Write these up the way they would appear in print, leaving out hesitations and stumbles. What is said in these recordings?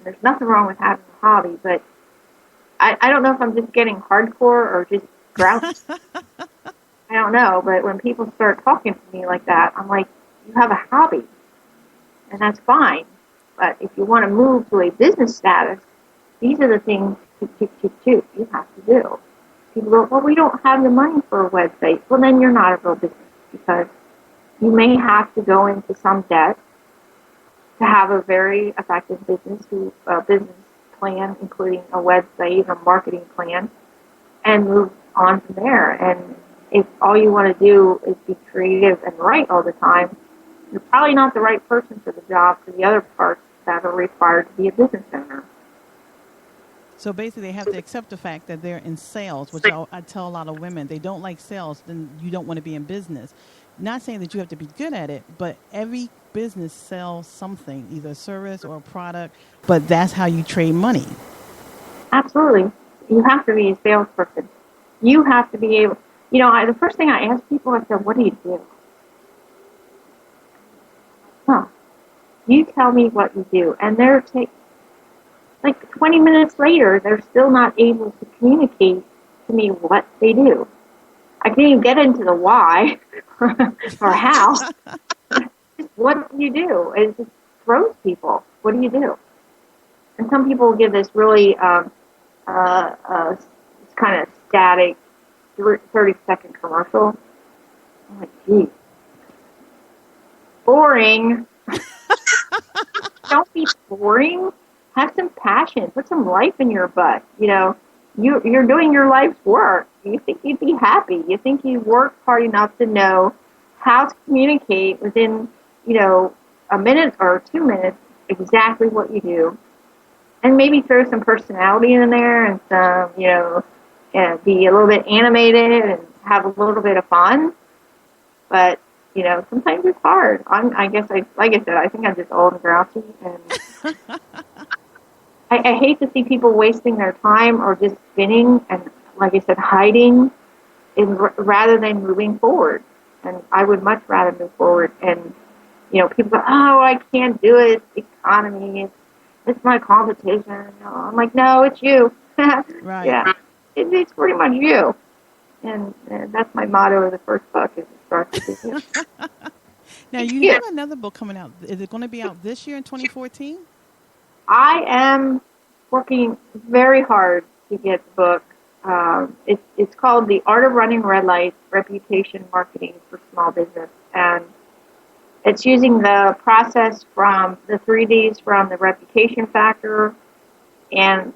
There's nothing wrong with having a hobby, but I don't know if I'm just getting hardcore or just grouchy. I don't know, but when people start talking to me like that, I'm like, you have a hobby, and that's fine. But if you want to move to a business status, these are the things you have to do. People go, well, we don't have the money for a website. Well, then you're not a real business, because you may have to go into some debt to have a very effective business plan, including a website or marketing plan, and move on from there. And if all you want to do is be creative and write all the time, you're probably not the right person for the job for the other parts that are required to be a business owner. So basically, they have to accept the fact that they're in sales, which I tell a lot of women, they don't like sales, then you don't want to be in business. Not saying that you have to be good at it, but every business sells something, either a service or a product, but that's how you trade money. Absolutely. You have to be a salesperson. You have to be able, the first thing I ask people, I said, what do you do? You tell me what you do. And they're like 20 minutes later, they're still not able to communicate to me what they do. I can't even get into the why or how. What do you do? It just throws people. What do you do? And some people give this really kind of static 30-second commercial. I'm like, geez. Boring. Don't be boring. Have some passion. Put some life in your butt. You're doing your life's work. You think you'd be happy. You think you work hard enough to know how to communicate within, a minute or 2 minutes exactly what you do. And maybe throw some personality in there and some, be a little bit animated and have a little bit of fun. But, sometimes it's hard. I think I'm just old and grouchy. And I hate to see people wasting their time or just spinning and, like I said, hiding rather than moving forward. And I would much rather move forward. And, people go, oh, I can't do it. It's the economy. It's my competition. I'm like, no, it's you. Right. Yeah, it's pretty much you. And that's my motto of the first book, is it starts with you. Now, you have another book coming out. Is it going to be out this year in 2014? I am working very hard to get the book. It's called The Art of Running Red Lights, Reputation Marketing for Small Business. And it's using the process from the 3 Ds from the reputation factor. And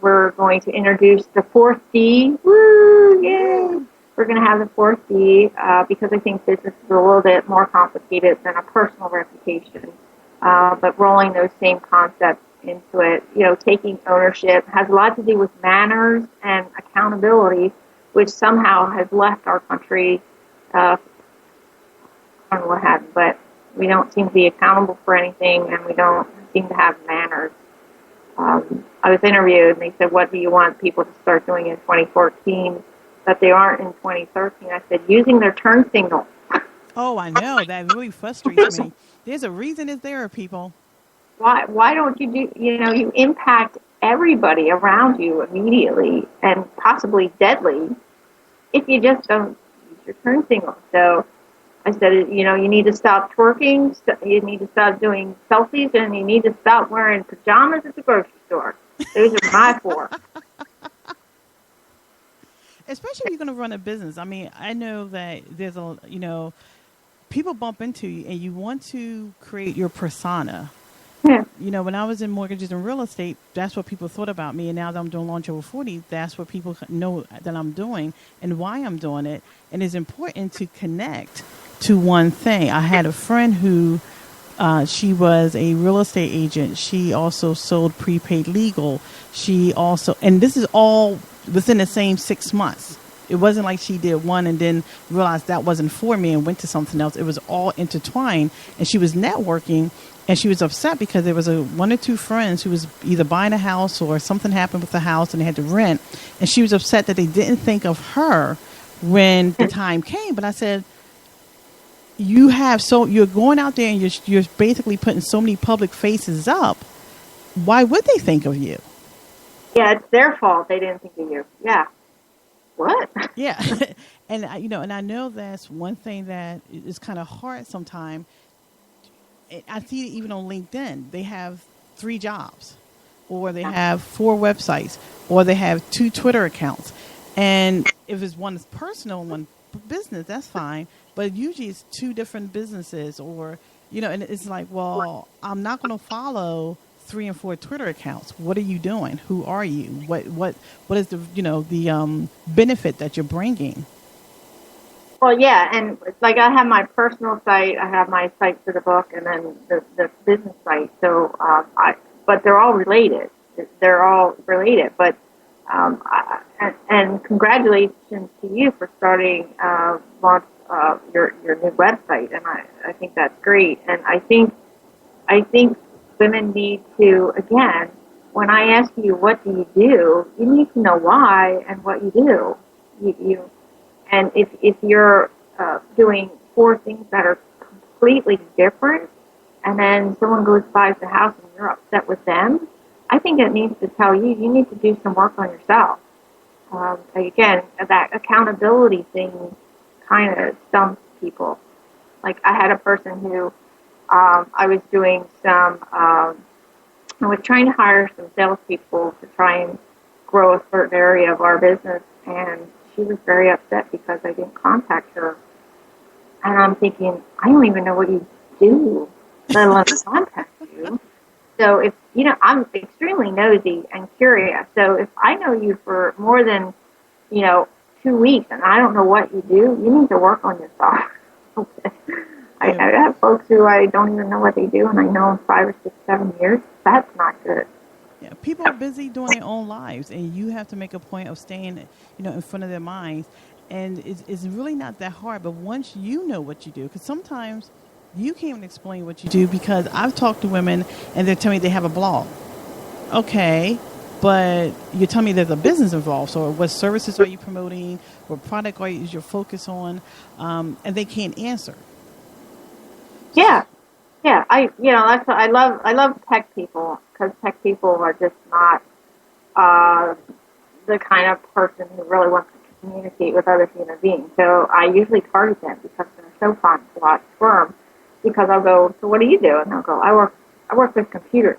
we're going to introduce the 4th D. Woo, yay! We're going to have the 4th D because I think business is a little bit more complicated than a personal reputation. But rolling those same concepts into it, taking ownership has a lot to do with manners and accountability, which somehow has left our country. I don't know what happened, but we don't seem to be accountable for anything, and we don't seem to have manners. I was interviewed, and they said, what do you want people to start doing in 2014 that they aren't in 2013? I said, using their turn signal. Oh, I know. That really frustrates me. There's a reason it's there, people. Why don't you do, you impact everybody around you immediately and possibly deadly if you just don't use your turn signal. So I said, you need to stop twerking, you need to stop doing selfies, and you need to stop wearing pajamas at the grocery store. Those are my 4. Especially if you're going to run a business. I mean, I know that there's people bump into you and you want to create your persona. Yeah. When I was in mortgages and real estate, that's what people thought about me. And now that I'm doing Launch Over 40, that's what people know that I'm doing and why I'm doing it. And it's important to connect to one thing. I had a friend who, she was a real estate agent. She also sold prepaid legal. She also, and this is all within the same 6 months. It wasn't like she did one and then realized that wasn't for me and went to something else. It was all intertwined. And she was networking. And she was upset because there was one or two friends who was either buying a house or something happened with the house and they had to rent. And she was upset that they didn't think of her when the time came. But I said, you're going out there and you're basically putting so many public faces up. why would they think of you? Yeah, it's their fault they didn't think of you. Yeah. What? Yeah. And I know that's one thing that is kind of hard sometimes. I see it even on LinkedIn. They have 3 jobs, or they have 4 websites, or they have 2 Twitter accounts. And if it's one is personal and one business, that's fine. But usually it's 2 different businesses, or and it's like, well, I'm not going to follow 3 and 4 Twitter accounts. What are you doing? Who are you? What is the the benefit that you're bringing? Well, yeah, and like I have my personal site, I have my site for the book, and then the business site. So, but they're all related. They're all related. But and congratulations to you for starting launch your new website, and I think that's great. And I think women need to, again, when I ask you what do, you need to know why and what you do. And if you're doing 4 things that are completely different, and then someone goes by the house and you're upset with them, I think it needs to tell you need to do some work on yourself. Again, that accountability thing kind of stumps people. Like I had a person who I was doing I was trying to hire some salespeople to try and grow a certain area of our business, and she was very upset because I didn't contact her. And I'm thinking, I don't even know what you do, let alone contact you. So if, I'm extremely nosy and curious. So if I know you for more than, 2 weeks and I don't know what you do, you need to work on yourself. Okay. I have folks who I don't even know what they do, and I know them 5 or 6, 7 years. That's not good. Yeah, people are busy doing their own lives, and you have to make a point of staying, in front of their minds. And it's really not that hard. But once you know what you do, because sometimes you can't even explain what you do, because I've talked to women and they're telling me they have a blog. Okay, but you're telling me there's a business involved. So what services are you promoting? What product is your focus on? And they can't answer. Yeah. Yeah, that's what I love tech people, because tech people are just not the kind of person who really wants to communicate with other human beings. So I usually target them because they're so fun to watch squirm. Because I'll go, so what do you do? And they'll go, I work with computers.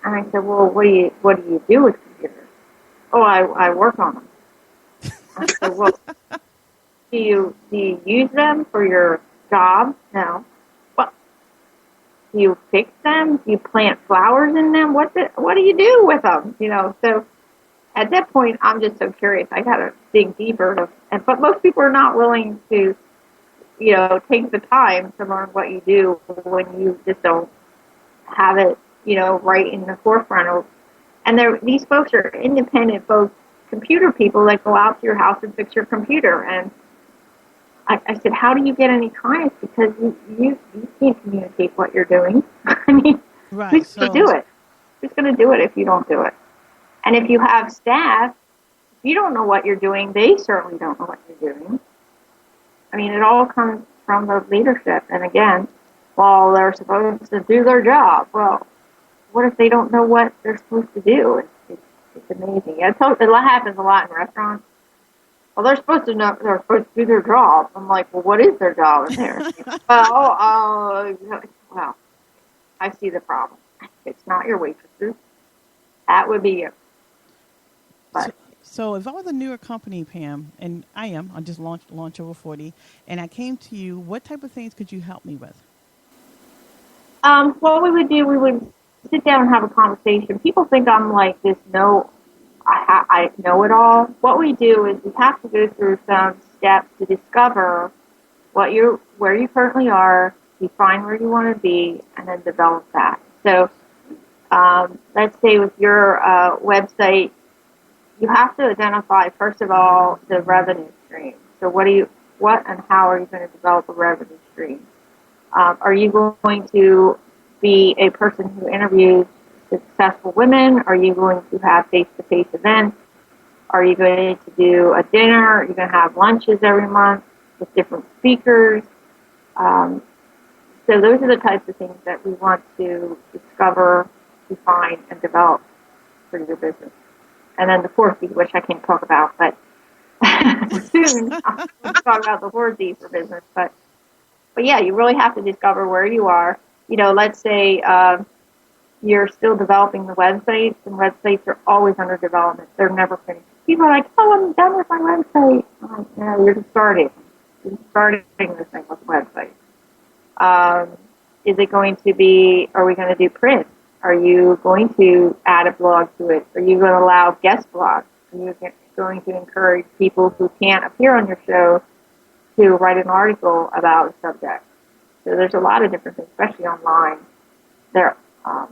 And I said, well, what do you do with computers? Oh, I work on them. I said, well, do you use them for your job? No. Do you fix them? Do you plant flowers in them? What do you do with them? So at that point, I'm just so curious. I got to dig deeper. But most people are not willing to, take the time to learn what you do when you just don't have it, right in the forefront. And these folks are independent folks, computer people that go out to your house and fix your computer. And I said, how do you get any clients? Because you can't communicate what you're doing. I mean, right, who's going to do it? Who's going to do it if you don't do it? And if you have staff, if you don't know what you're doing, they certainly don't know what you're doing. I mean, it all comes from the leadership. And again, while they're supposed to do their job, well, what if they don't know what they're supposed to do? It's amazing. It happens a lot in restaurants. Well, they're supposed to know. They're supposed to do their job. I'm like, well, what is their job in there? Well, I see the problem. It's not your waitresses. That would be you. But so if I was a newer company, Pam, and I just launched over 40, and I came to you, what type of things could you help me with? What we would do, we would sit down and have a conversation. People think I'm like this. No. I know it all. What we do is we have to go through some steps to discover where you currently are, define where you want to be, and then develop that. So let's say with your website, you have to identify, first of all, the revenue stream. So what and how are you going to develop a revenue stream? Are you going to be a person who interviews successful women? Are you going to have face-to-face events? Are you going to do a dinner? Are you going to have lunches every month with different speakers? So those are the types of things that we want to discover define and develop for your business. And then the fourth D, which I can't talk about, but soon I'll talk about the fourth D for business. But yeah, you really have to discover where you are. Let's say you're still developing the websites, and websites are always under development. They're never finished. People are like, oh, I'm done with my website. I'm like, no, you're just starting. You're just starting this thing with websites. Is it going to be, are we going to do print? Are you going to add a blog to it? Are you going to allow guest blogs? Are you going to encourage people who can't appear on your show to write an article about a subject? So there's a lot of different things, especially online. There are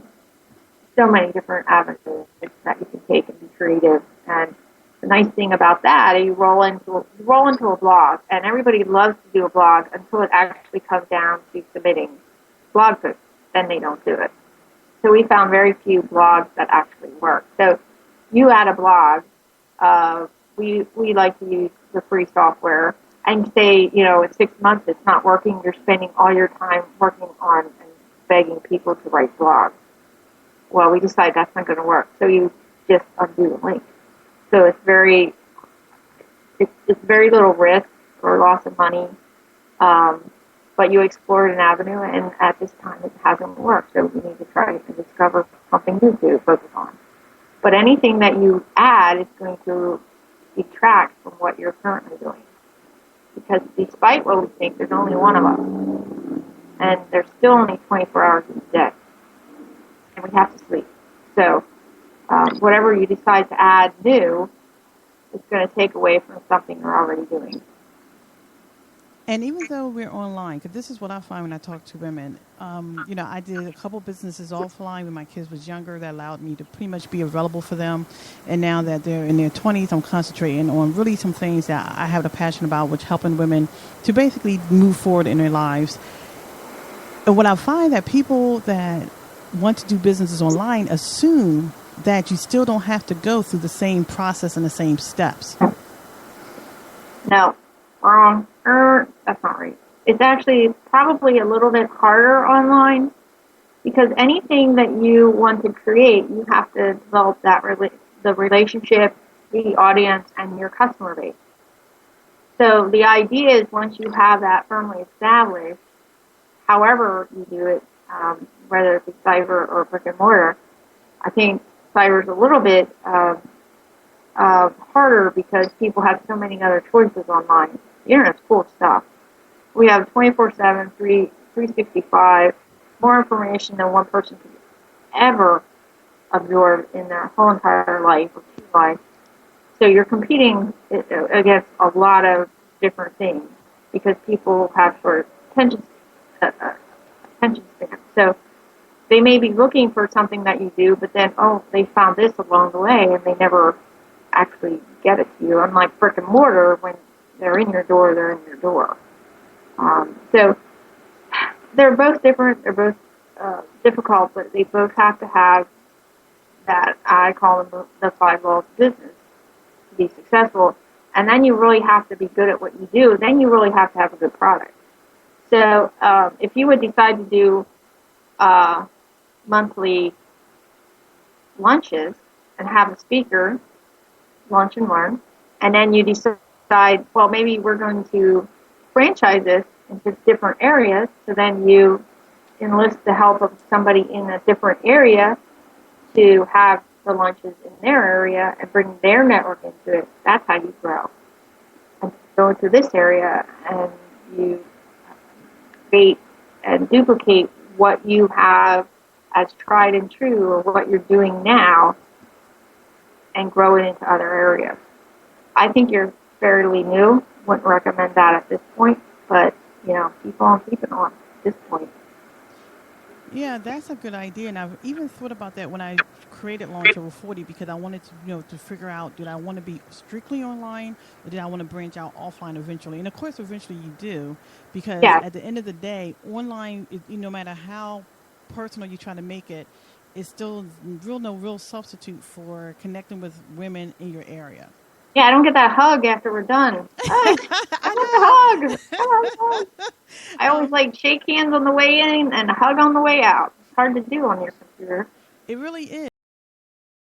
so many different avenues that you can take and be creative. And the nice thing about that is you roll into a blog, and everybody loves to do a blog until it actually comes down to submitting blog posts. Then they don't do it. So we found very few blogs that actually work. So you add a blog. We like to use the free software, and say, in 6 months it's not working. You're spending all your time working on and begging people to write blogs. Well, we decide that's not going to work, so you just undo the link. So it's very little risk or loss of money, but you explored an avenue, and at this time it hasn't worked. So you need to try to discover something new to focus on. But anything that you add is going to detract from what you're currently doing, because despite what we think, there's only one of us, and there's still only 24 hours in a day, and we have to sleep. So whatever you decide to add new is going to take away from something you're already doing. And even though we're online, because this is what I find when I talk to women, I did a couple businesses offline when my kids was younger that allowed me to pretty much be available for them. And now that they're in their 20s, I'm concentrating on really some things that I have a passion about, which helping women to basically move forward in their lives. And what I find that people that want to do businesses online assume that you still don't have to go through the same process and the same steps. No, wrong. That's not right. It's actually probably a little bit harder online, because anything that you want to create, you have to develop the relationship, the audience, and your customer base. So the idea is, once you have that firmly established, however you do it, whether it be cyber or brick and mortar, I think cyber is a little bit harder because people have so many other choices online. The internet's full of stuff. We have 24/7, 365, more information than one person could ever absorb in their whole entire life or two lives. So you're competing against a lot of different things because people have short attention span. So they may be looking for something that you do, but then, they found this along the way, and they never actually get it to you. Unlike brick and mortar, when they're in your door, they're in your door. So they're both different. They're both difficult, but they both have to have that, I call them the 5 laws of business, to be successful. And then you really have to be good at what you do. Then you really have to have a good product. So if you would decide to do monthly lunches and have a speaker, lunch and learn, and then you decide, well, maybe we're going to franchise this into different areas, so then you enlist the help of somebody in a different area to have the lunches in their area and bring their network into it. That's how you grow. And go into this area and you create and duplicate what you have as tried and true, or what you're doing now, and grow it into other areas. I think you're fairly new. Wouldn't recommend that at this point, but keep on keeping on at this point. Yeah, that's a good idea, and I've even thought about that when I created Launch Over 40, because I wanted to, to figure out, did I want to be strictly online, or did I want to branch out offline eventually? And of course, eventually you do, because at the end of the day, online, no matter how personal you try to make it, it's still no real substitute for connecting with women in your area. Yeah, I don't get that hug after we're done. I want the hug. I always shake hands on the way in and hug on the way out. It's hard to do on your computer. It really is.